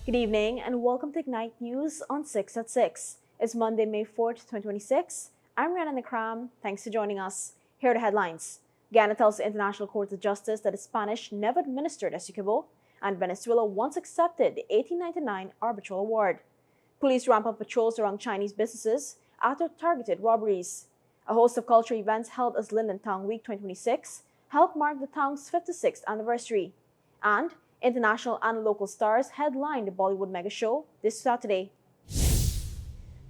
Good evening and welcome to Ignite News on 6 at 6. It's Monday, May 4th, 2026. I'm Rana Nakram. Thanks for joining us. Here are the headlines. Guyana tells the International Court of Justice that the Spanish never administered Essequibo, and Venezuela once accepted the 1899 Arbitral Award. Police ramp up patrols around Chinese businesses after targeted robberies. A host of cultural events held as Linden Town Week 2026 helped mark the town's 56th anniversary. And international and local stars headlined the Bollywood mega show this Saturday.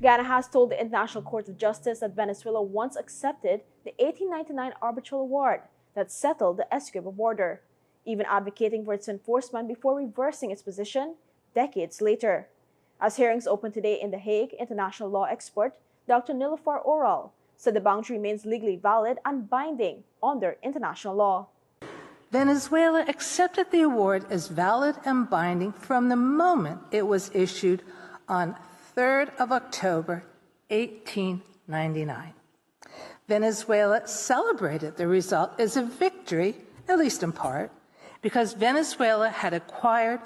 Guyana has told the International Court of Justice that Venezuela once accepted the 1899 Arbitral Award that settled the Essequibo border, even advocating for its enforcement before reversing its position decades later. As hearings open today in The Hague, international law expert Dr. Nilofar Oral said the boundary remains legally valid and binding under international law. Venezuela accepted the award as valid and binding from the moment it was issued on 3rd of October, 1899. Venezuela celebrated the result as a victory, at least in part, because Venezuela had acquired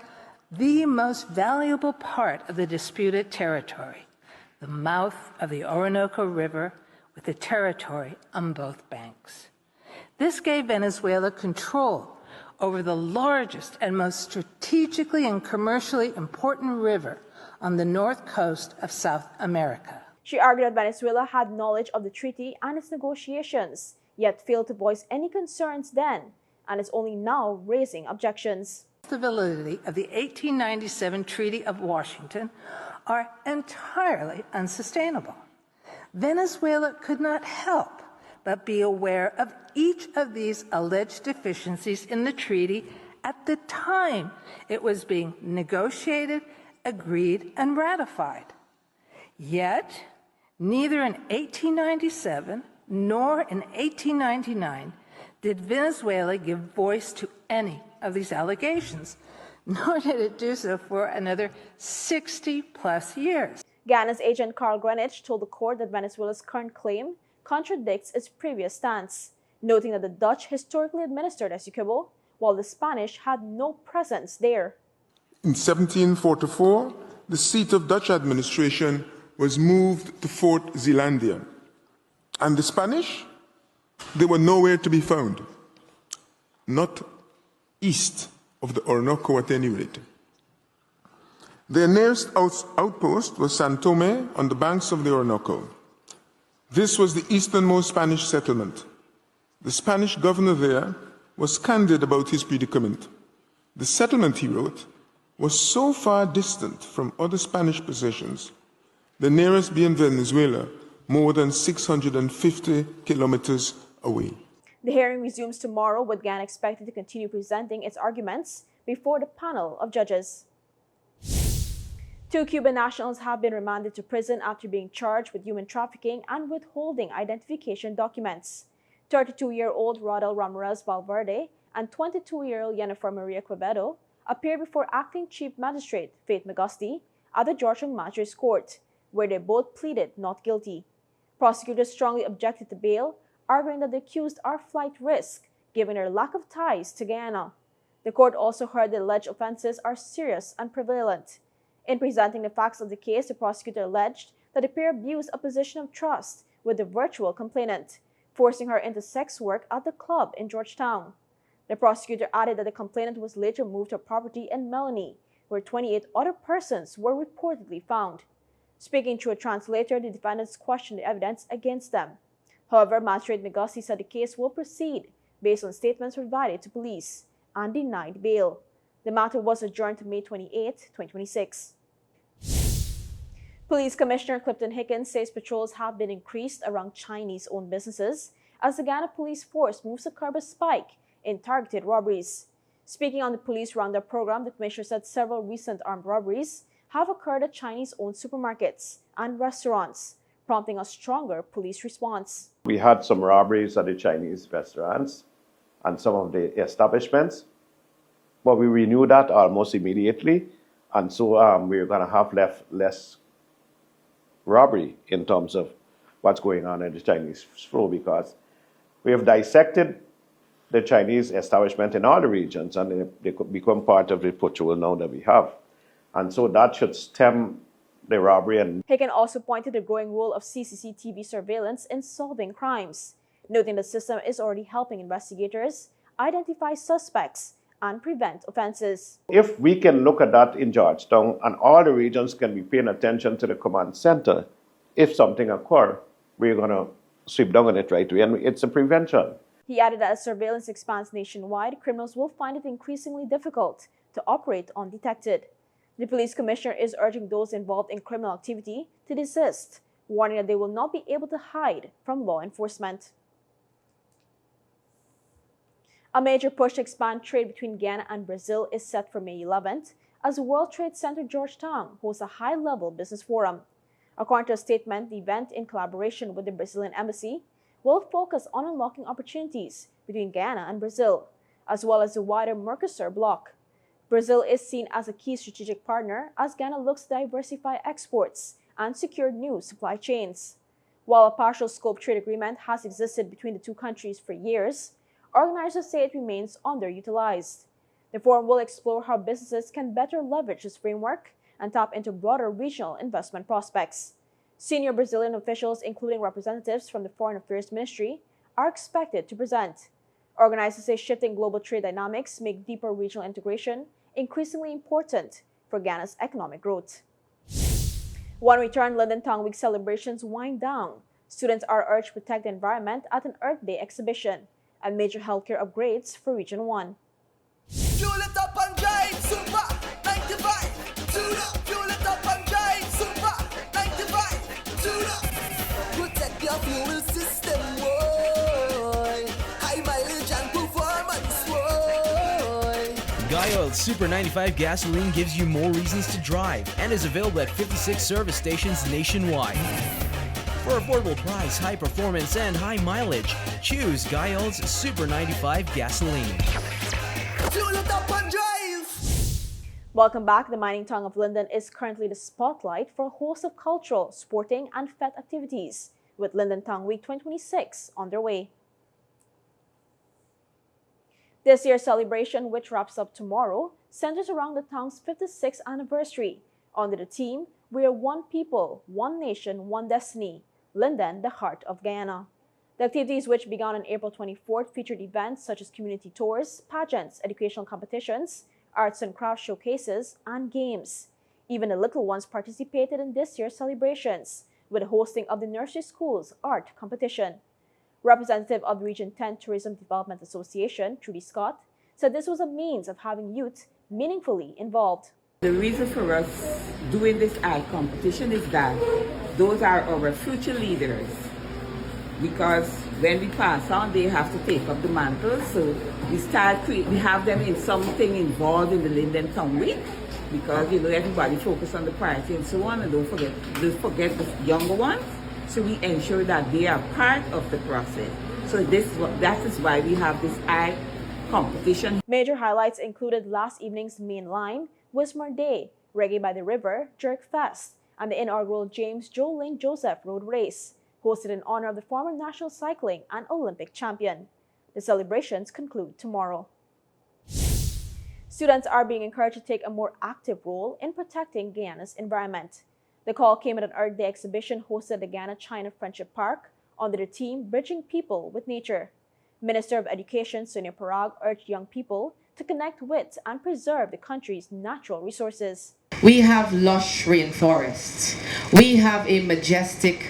the most valuable part of the disputed territory, the mouth of the Orinoco River with the territory on both banks. This gave Venezuela control over the largest and most strategically and commercially important river on the north coast of South America. She argued that Venezuela had knowledge of the treaty and its negotiations, yet failed to voice any concerns then, and is only now raising objections. The validity of the 1897 Treaty of Washington are entirely unsustainable. Venezuela could not help but be aware of each of these alleged deficiencies in the treaty at the time it was being negotiated, agreed, and ratified. Yet, neither in 1897 nor in 1899 did Venezuela give voice to any of these allegations, nor did it do so for another 60-plus years. Guyana's agent Carl Greenwich told the court that Venezuela's current claim contradicts its previous stance, noting that the Dutch historically administered Essequibo, while the Spanish had no presence there. In 1744, the seat of Dutch administration was moved to Fort Zeelandia, and the Spanish, they were nowhere to be found, not east of the Orinoco at any rate. Their nearest outpost was San Tome on the banks of the Orinoco. This was the easternmost Spanish settlement. The Spanish governor there was candid about his predicament. The settlement, he wrote, was so far distant from other Spanish possessions, the nearest being Venezuela, more than 650 kilometers away. The hearing resumes tomorrow, with Guyana expected to continue presenting its arguments before the panel of judges. 2 Cuban nationals have been remanded to prison after being charged with human trafficking and withholding identification documents. 32-year-old Rodel Ramirez Valverde and 22-year-old Jennifer Maria Quevedo appeared before Acting Chief Magistrate Faith Magusti at the Georgian Magistrates Court, where they both pleaded not guilty. Prosecutors strongly objected to bail, arguing that the accused are flight risk, given their lack of ties to Guyana. The court also heard the alleged offenses are serious and prevalent. In presenting the facts of the case, the prosecutor alleged that the pair abused a position of trust with the virtual complainant, forcing her into sex work at the club in Georgetown. The prosecutor added that the complainant was later moved to a property in Melanie, where 28 other persons were reportedly found. Speaking through a translator, the defendants questioned the evidence against them. However, Magistrate Magusti said the case will proceed based on statements provided to police and denied bail. The matter was adjourned to May 28, 2026. Police Commissioner Clifton Hickens says patrols have been increased around Chinese-owned businesses as the Guyana police force moves to curb a spike in targeted robberies. Speaking on the police roundup program, the commissioner said several recent armed robberies have occurred at Chinese-owned supermarkets and restaurants, prompting a stronger police response. We had some robberies at the Chinese restaurants and some of the establishments, but we renewed that almost immediately, and so we're going to have less robbery in terms of what's going on in the Chinese flow, because we have dissected the Chinese establishment in all the regions, and they could become part of the patrol now that we have. And so that should stem the robbery. And Haken also pointed to the growing role of CCTV surveillance in solving crimes, noting the system is already helping investigators identify suspects and prevent offenses. If we can look at that in Georgetown and all the regions can be paying attention to the command center, if something occurs, we're going to sweep down on it right away. And it's a prevention. He added that as surveillance expands nationwide, criminals will find it increasingly difficult to operate undetected. The police commissioner is urging those involved in criminal activity to desist, warning that they will not be able to hide from law enforcement. A major push to expand trade between Guyana and Brazil is set for May 11th as World Trade Center Georgetown hosts a high-level business forum. According to a statement, the event, in collaboration with the Brazilian embassy, will focus on unlocking opportunities between Guyana and Brazil, as well as the wider Mercosur bloc. Brazil is seen as a key strategic partner as Guyana looks to diversify exports and secure new supply chains. While a partial scope trade agreement has existed between the two countries for years, organizers say it remains underutilized. The forum will explore how businesses can better leverage this framework and tap into broader regional investment prospects. Senior Brazilian officials, including representatives from the Foreign Affairs Ministry, are expected to present. Organizers say shifting global trade dynamics make deeper regional integration increasingly important for Guyana's economic growth. When returned Linden Tongue Week celebrations wind down, students are urged to protect the environment at an Earth Day exhibition and major healthcare upgrades for Region 1. Fuel it up and drive, super 95, tune up. Fuel it up and drive, super 95, tune up. Protect your fuel system, boy. High mileage and performance, boy. Guy Oil's Super 95 gasoline gives you more reasons to drive and is available at 56 service stations nationwide. For affordable price, high performance, and high mileage, choose Guy Oil's Super 95 gasoline. Fuel it up and drive. Welcome back. The mining tongue of Linden is currently the spotlight for a host of cultural, sporting, and fete activities, with Linden Tongue Week 2026 underway. This year's celebration, which wraps up tomorrow, centers around the town's 56th anniversary. Under the theme, "We are one people, one nation, one destiny. Linden, the heart of Guyana." The activities, which began on April 24th, featured events such as community tours, pageants, educational competitions, arts and crafts showcases, and games. Even the little ones participated in this year's celebrations, with the hosting of the Nursery School's art competition. Representative of the Region 10 Tourism Development Association, Trudy Scott, said this was a means of having youth meaningfully involved. The reason for us doing this art competition is that those are our future leaders, because when we pass on, they have to take up the mantle. So we have them in something involved in the Linden Tongue Week, because everybody focus on the party and so on, and don't forget the younger ones. So we ensure that they are part of the process. So that is why we have this art competition. Major highlights included last evening's main line, Wismer Day, Reggae by the River, Jerk Fest, and the inaugural James Joe Lane Joseph Road Race, hosted in honor of the former national cycling and Olympic champion. The celebrations conclude tomorrow. Students are being encouraged to take a more active role in protecting Guyana's environment. The call came at an Earth Day exhibition hosted at the Guyana-China Friendship Park under the theme Bridging People with Nature. Minister of Education Sonia Parag urged young people to connect with and preserve the country's natural resources. We have lush rainforests. We have a majestic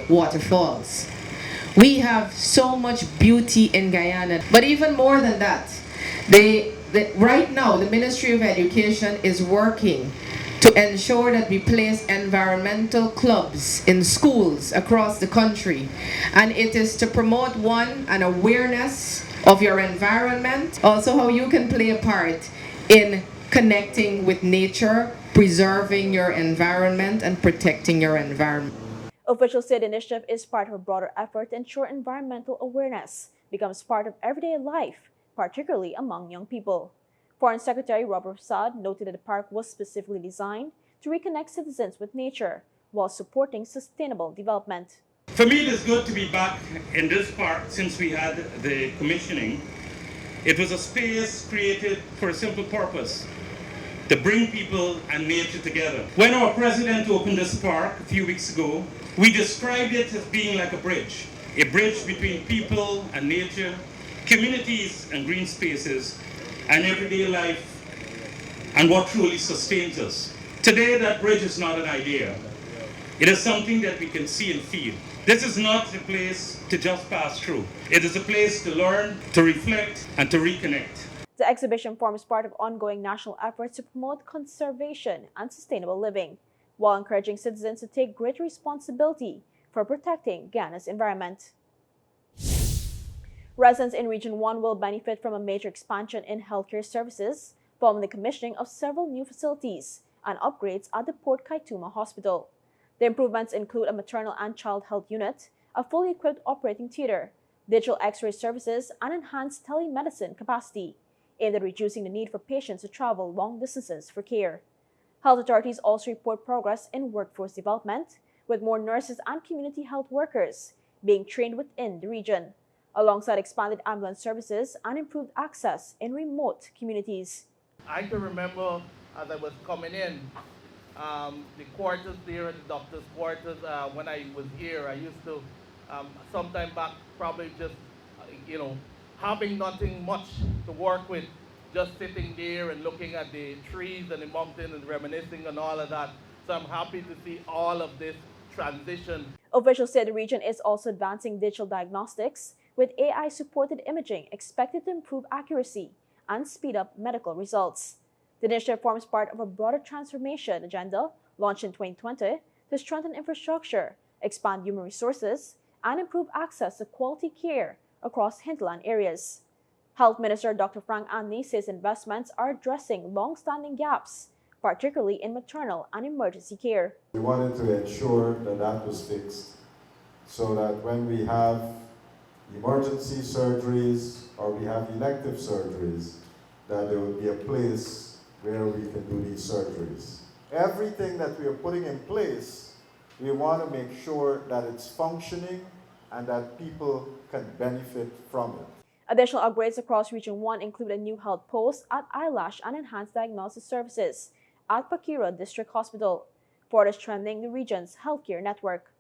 waterfalls. We have so much beauty in Guyana. But even more than that, right now the Ministry of Education is working to ensure that we place environmental clubs in schools across the country. And it is to promote, one, an awareness of your environment, also how you can play a part in connecting with nature, preserving your environment, and protecting your environment. Officials say the initiative is part of a broader effort to ensure environmental awareness becomes part of everyday life, particularly among young people. Foreign Secretary Robert Saad noted that the park was specifically designed to reconnect citizens with nature while supporting sustainable development. For me, it is good to be back in this park since we had the commissioning. It was a space created for a simple purpose, to bring people and nature together. When our president opened this park a few weeks ago, we described it as being like a bridge between people and nature, communities and green spaces, and everyday life, and what truly sustains us. Today, that bridge is not an idea. It is something that we can see and feel. This is not a place to just pass through. It is a place to learn, to reflect, and to reconnect. The exhibition forms part of ongoing national efforts to promote conservation and sustainable living, while encouraging citizens to take greater responsibility for protecting Guyana's environment. Residents in Region 1 will benefit from a major expansion in healthcare services following the commissioning of several new facilities and upgrades at the Port Kaituma Hospital. The improvements include a maternal and child health unit, a fully equipped operating theater, digital X-ray services, and enhanced telemedicine capacity, aimed at reducing the need for patients to travel long distances for care. Health authorities also report progress in workforce development, with more nurses and community health workers being trained within the region, alongside expanded ambulance services and improved access in remote communities. I can remember as I was coming in, the quarters there at the doctor's quarters, when I was here, I used to, sometime back, probably just, having nothing much to work with, just sitting there and looking at the trees and the mountain and reminiscing and all of that. So I'm happy to see all of this transition. Officials say the region is also advancing digital diagnostics, with AI-supported imaging expected to improve accuracy and speed up medical results. The initiative forms part of a broader transformation agenda launched in 2020 to strengthen infrastructure, expand human resources, and improve access to quality care across hinterland areas. Health Minister Dr. Frank Andy says investments are addressing long-standing gaps, particularly in maternal and emergency care. We wanted to ensure that that was fixed so that when we have emergency surgeries or we have elective surgeries, that there will be a place where we can do these surgeries. Everything that we are putting in place, we want to make sure that it's functioning and that people can benefit from it. Additional upgrades across Region 1 include a new health post at Eyelash and enhanced diagnosis services at Pakira District Hospital, further strengthening the region's healthcare network.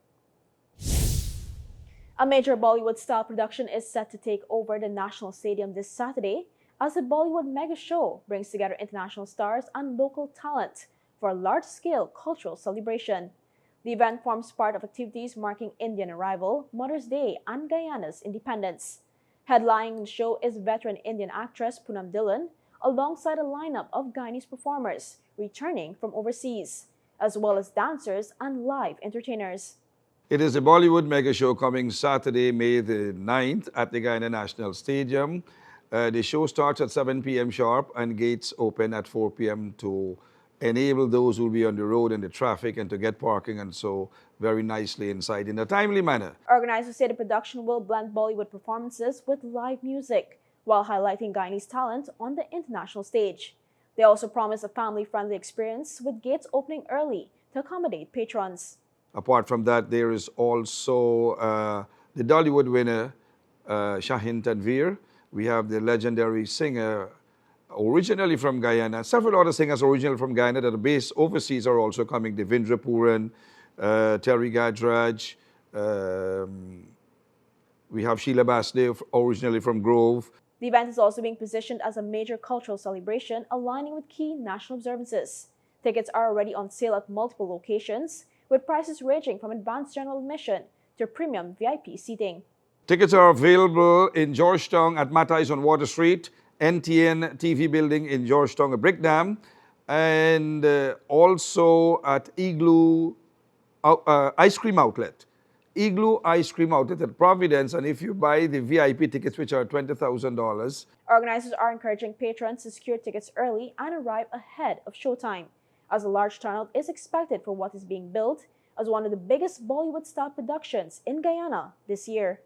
A major Bollywood-style production is set to take over the National Stadium this Saturday as the Bollywood Mega Show brings together international stars and local talent for a large-scale cultural celebration. The event forms part of activities marking Indian arrival, Mother's Day, and Guyana's independence. Headlining the show is veteran Indian actress Poonam Dillon, alongside a lineup of Guyanese performers returning from overseas, as well as dancers and live entertainers. It is a Bollywood mega show coming Saturday, May the 9th at the Guyana National Stadium. The show starts at 7 p.m. sharp and gates open at 4 p.m. to enable those who will be on the road and the traffic and to get parking and so very nicely inside in a timely manner. Organizers say the production will blend Bollywood performances with live music while highlighting Guyanese talent on the international stage. They also promise a family-friendly experience with gates opening early to accommodate patrons. Apart from that, there is also the Dollywood winner, Shahin Tanveer. We have the legendary singer originally from Guyana. Several other singers originally from Guyana that are based overseas are also coming. Devendra Puran, Terry Gadraj. We have Sheila Basdev, originally from Grove. The event is also being positioned as a major cultural celebration aligning with key national observances. Tickets are already on sale at multiple locations, with prices ranging from advanced general admission to premium VIP seating. Tickets are available in Georgetown at Matthias on Water Street, NTN TV building in Georgetown, a brick dam, and also at Igloo Ice Cream Outlet. Igloo Ice Cream Outlet at Providence, and if you buy the VIP tickets, which are $20,000. Organizers are encouraging patrons to secure tickets early and arrive ahead of showtime, as a large turnout is expected for what is being billed as one of the biggest Bollywood-style productions in Guyana this year.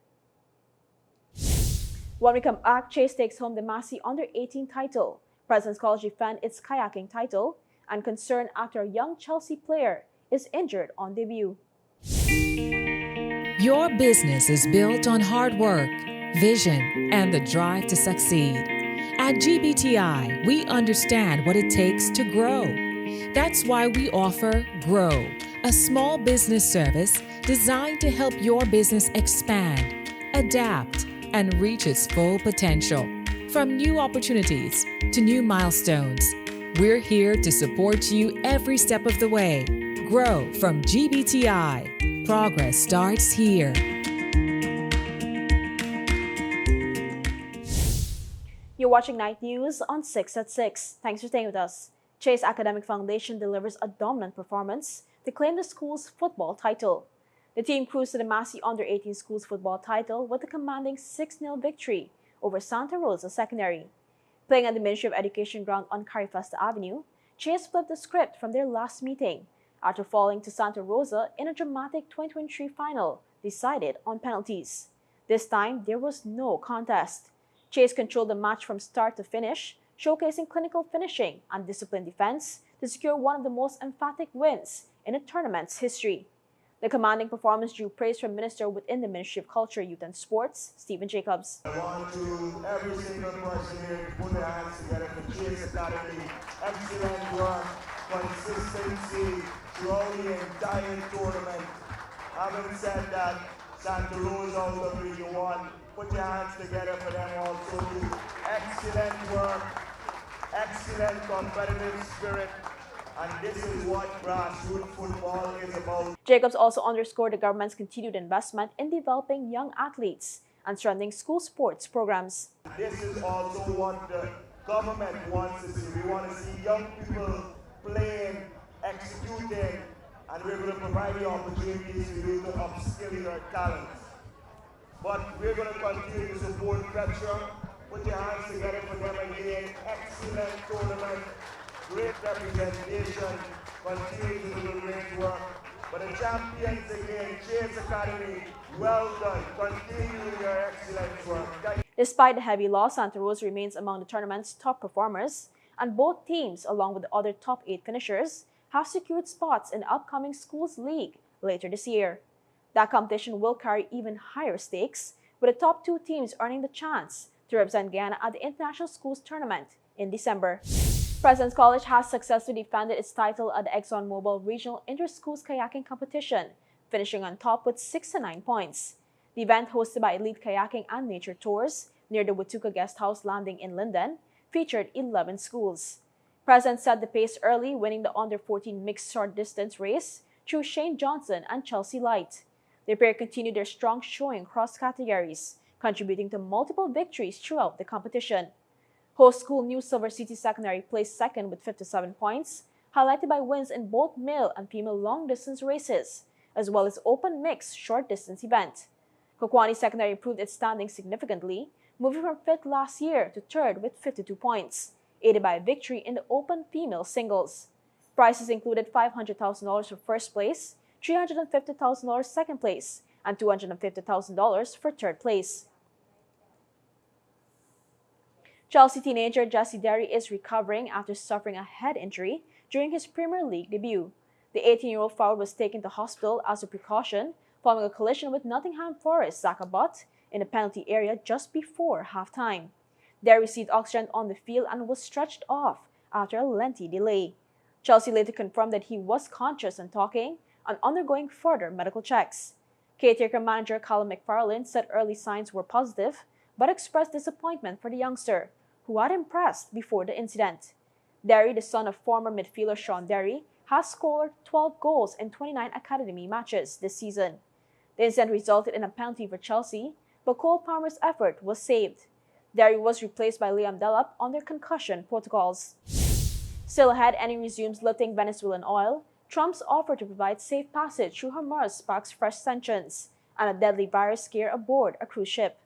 When we come back, Chase takes home the Massey Under-18 title. President's College defend its kayaking title, and concern after a young Chelsea player is injured on debut. Your business is built on hard work, vision, and the drive to succeed. At GBTI, we understand what it takes to grow. That's why we offer Grow, a small business service designed to help your business expand, adapt, and reach its full potential. From new opportunities to new milestones, we're here to support you every step of the way. Grow from GBTI. Progress starts here. You're watching Night News on 6 at 6. Thanks for staying with us. Chase Academic Foundation delivers a dominant performance to claim the school's football title. The team cruised to the Massey Under-18 school's football title with a commanding 6-0 victory over Santa Rosa Secondary. Playing at the Ministry of Education ground on Carifesta Avenue, Chase flipped the script from their last meeting after falling to Santa Rosa in a dramatic 2023 final decided on penalties. This time, there was no contest. Chase controlled the match from start to finish, showcasing clinical finishing and disciplined defense to secure one of the most emphatic wins in the tournament's history. The commanding performance drew praise from Minister within the Ministry of Culture, Youth and Sports, Stephen Jacobs. I want to every single person here to put their hands together for Chase Academy. Excellent work, consistency throughout the entire tournament. Having said that, Santa Rosa out of Region 1, put your hands together for them also too. Excellent work, excellent competitive spirit, and this is what grassroots football is about. Jacobs also underscored the government's continued investment in developing young athletes and strengthening school sports programs. This is also what the government wants to see. We want to see young people playing, executing, and we're going to provide the opportunities for you to upskill your talents. But we're going to continue to support Petra. Put your hands together for them again. Excellent tournament, great representation, continue to do great work. But the champions again, Chase Academy, well done. Continue your excellent work. Despite the heavy loss, Santa Rosa remains among the tournament's top performers, and both teams, along with the other top 8 finishers, have secured spots in the upcoming Schools League later this year. That competition will carry even higher stakes, with the top 2 teams earning the chance to represent Guyana at the International Schools Tournament in December. President's College has successfully defended its title at the ExxonMobil Regional Inter-Schools Kayaking Competition, finishing on top with 69 points. The event, hosted by Elite Kayaking and Nature Tours near the Watuka Guest House Landing in Linden, featured 11 schools. President set the pace early, winning the Under-14 mixed short distance race through Shane Johnson and Chelsea Light. The pair continued their strong showing across categories, contributing to multiple victories throughout the competition. Host school New Silver City Secondary placed second with 57 points, highlighted by wins in both male and female long-distance races, as well as open mixed short-distance event. Kokwani Secondary improved its standing significantly, moving from 5th last year to 3rd with 52 points, aided by a victory in the open female singles. Prizes included $500,000 for first place, $350,000 second place, and $250,000 for third place. Chelsea teenager Jesse Derry is recovering after suffering a head injury during his Premier League debut. The 18-year-old forward was taken to hospital as a precaution following a collision with Nottingham Forest Zaka Butt in the penalty area just before halftime. Derry received oxygen on the field and was stretched off after a lengthy delay. Chelsea later confirmed that he was conscious and talking and undergoing further medical checks. Caretaker manager Callum McFarlane said early signs were positive, but expressed disappointment for the youngster, who had impressed before the incident. Derry, the son of former midfielder Sean Derry, has scored 12 goals in 29 academy matches this season. The incident resulted in a penalty for Chelsea, but Cole Palmer's effort was saved. Derry was replaced by Liam Delap under concussion protocols. Still ahead, Eni resumes lifting Venezuelan oil. Trump's offer to provide safe passage through Hormuz sparks fresh tensions, and a deadly virus scare aboard a cruise ship.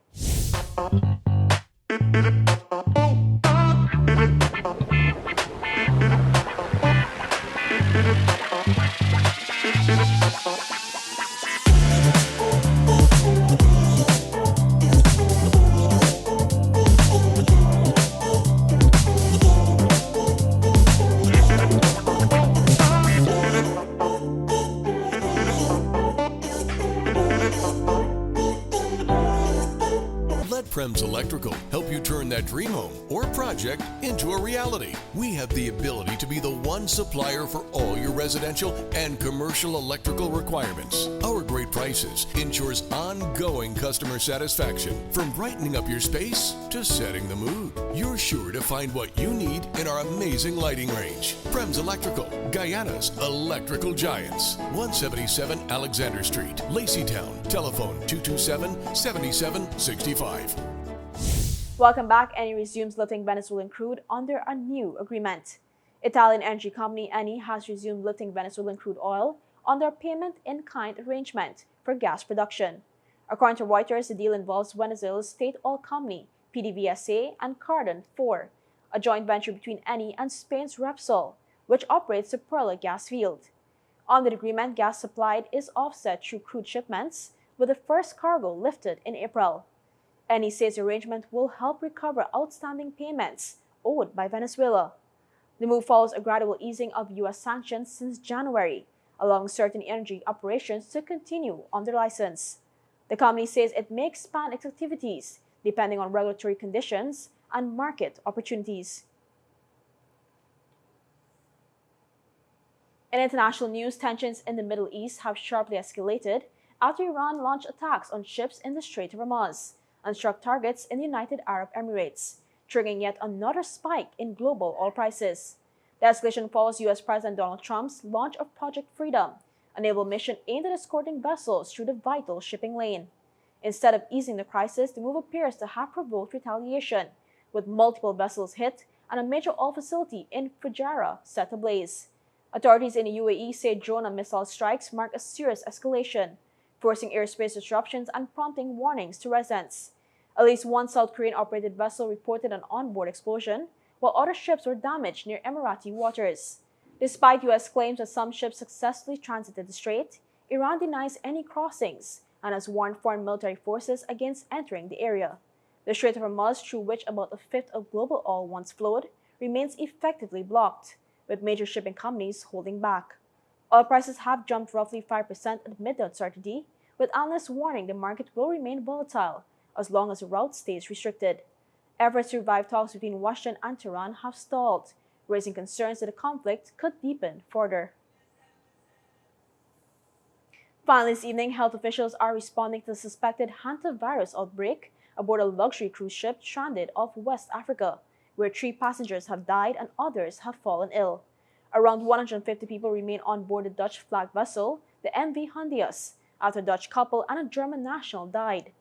Prems Electrical help you turn that dream home or project into a reality. We have the ability to be the one supplier for all your residential and commercial electrical requirements. Our great prices ensures ongoing customer satisfaction, from brightening up your space to setting the mood. You're sure to find what you need in our amazing lighting range. Prems Electrical, Guyana's electrical giants. 177 Alexander Street, Laceytown. Telephone 227-7765. Welcome back. Eni resumes lifting Venezuelan crude under a new agreement. Italian energy company Eni has resumed lifting Venezuelan crude oil under a payment-in-kind arrangement for gas production. According to Reuters, the deal involves Venezuela's state oil company, PDVSA, and Cardon 4, a joint venture between Eni and Spain's Repsol, which operates the Perla gas field. Under the agreement, gas supplied is offset through crude shipments, with the first cargo lifted in April. Eni says the arrangement will help recover outstanding payments owed by Venezuela. The move follows a gradual easing of U.S. sanctions since January, allowing certain energy operations to continue under license. The company says it may expand its activities depending on regulatory conditions and market opportunities. In international news, tensions in the Middle East have sharply escalated after Iran launched attacks on ships in the Strait of Hormuz and struck targets in the United Arab Emirates, triggering yet another spike in global oil prices. The escalation follows U.S. President Donald Trump's launch of Project Freedom, a naval mission aimed at escorting vessels through the vital shipping lane. Instead of easing the crisis, the move appears to have provoked retaliation, with multiple vessels hit and a major oil facility in Fujairah set ablaze. Authorities in the UAE say drone and missile strikes mark a serious escalation, forcing airspace disruptions and prompting warnings to residents. At least one South Korean-operated vessel reported an onboard explosion, while other ships were damaged near Emirati waters. Despite U.S. claims that some ships successfully transited the strait, Iran denies any crossings and has warned foreign military forces against entering the area. The Strait of Hormuz, through which about a fifth of global oil once flowed, remains effectively blocked, with major shipping companies holding back. Oil prices have jumped roughly 5% amid the uncertainty, with analysts warning the market will remain volatile as long as the route stays restricted. Efforts to revive talks between Washington and Tehran have stalled, raising concerns that the conflict could deepen further. Finally, this evening, health officials are responding to the suspected hantavirus outbreak aboard a luxury cruise ship stranded off West Africa, where 3 passengers have died and others have fallen ill. Around 150 people remain on board the Dutch-flagged vessel, the MV Hondias, after a Dutch couple and a German national died.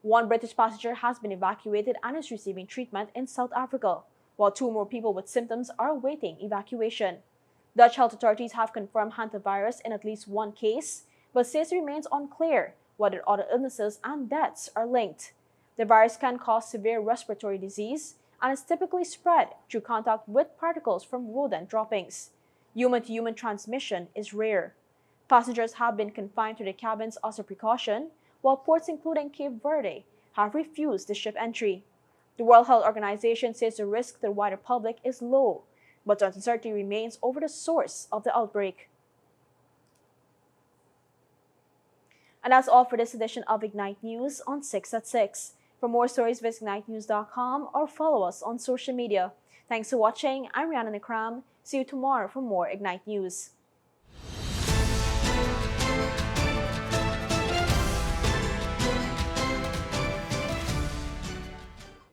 One British passenger has been evacuated and is receiving treatment in South Africa, while 2 more people with symptoms are awaiting evacuation. Dutch health authorities have confirmed hantavirus in at least 1 case, but says it remains unclear whether other illnesses and deaths are linked. The virus can cause severe respiratory disease and is typically spread through contact with particles from rodent droppings. Human-to-human transmission is rare. Passengers have been confined to their cabins as a precaution, while ports including Cape Verde have refused the ship entry. The World Health Organization says the risk to the wider public is low, but uncertainty remains over the source of the outbreak. And that's all for this edition of Ignite News on 6 at 6. For more stories, visit ignitenews.com or follow us on social media. Thanks for watching. I'm Rihanna Nakram. See you tomorrow for more Ignite News.